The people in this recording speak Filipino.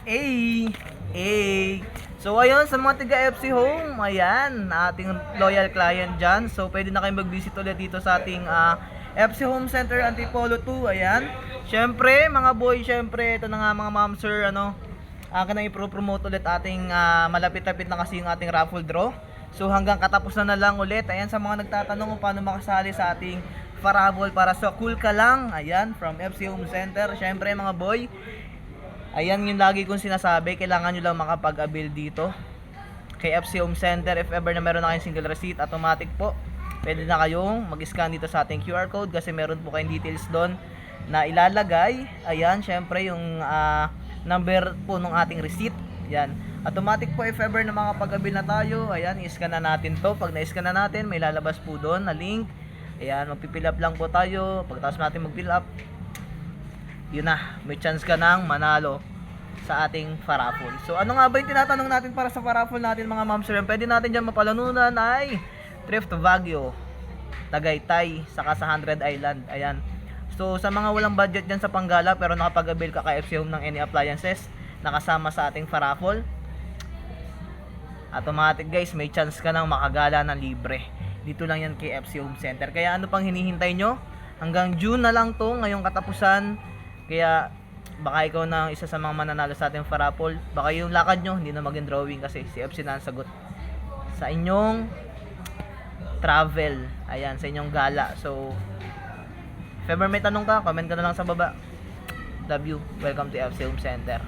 Ay! Ay! So ayun, sa mga taga FC Home, ayan, ating loyal client dyan. So pwede na kayong mag-visit ulit dito sa ating FC Home Center Antipolo 2, ayan. Syempre, mga boy, syempre, ito na nga mga ma'am sir, akin na i-promote ulit ating malapit-lapit na kasi yung ating raffle draw. So hanggang katapusan na lang ulit. Ayan, sa mga nagtatanong kung paano makasali sa ating Farabol para sa cool ka lang. Ayan, from FC Home Center. Syempre mga boy, ayan yung lagi kong sinasabi, kailangan nyo lang makapag-avail dito kay FC Home Center. If ever na meron na kayong single receipt, automatic po pwede na kayong mag-scan dito sa ating QR code kasi meron po kayong details doon na ilalagay. Ayan, syempre yung number po ng ating receipt. Yan, automatic po if ever na makapag-avail na tayo. Ayan, i-scan na natin to. Pag na-scan na natin, may lalabas po doon na link. Ayan, magpipill up lang po tayo. Pagkatapos natin mag-fill up, yun na, may chance ka nang manalo sa ating Faraful. So ano nga ba yung tinatanong natin para sa Faraful natin mga ma'am sir? Pwede natin dyan mapalanunan ay Thrift Baguio, Tagaytay, saka sa 100 Island. Ayan. So sa mga walang budget dyan sa Panggala pero nakapag-avail ka kay FC Home ng any appliances nakasama sa ating Faraful, automatic guys, may chance ka nang makagala ng libre. Dito lang yan kay FC Home Center. Kaya ano pang hinihintay nyo? Hanggang June na lang to, ngayong katapusan. Kaya baka ikaw na isa sa mga mananalo sa ating Faraful. Baka yung lakad nyo hindi na maging drawing kasi si FC na ang sagot sa inyong travel. Ayan, sa inyong gala. So if ever may tanong ka, comment ka na lang sa baba. Love you. Welcome to FC Home Center.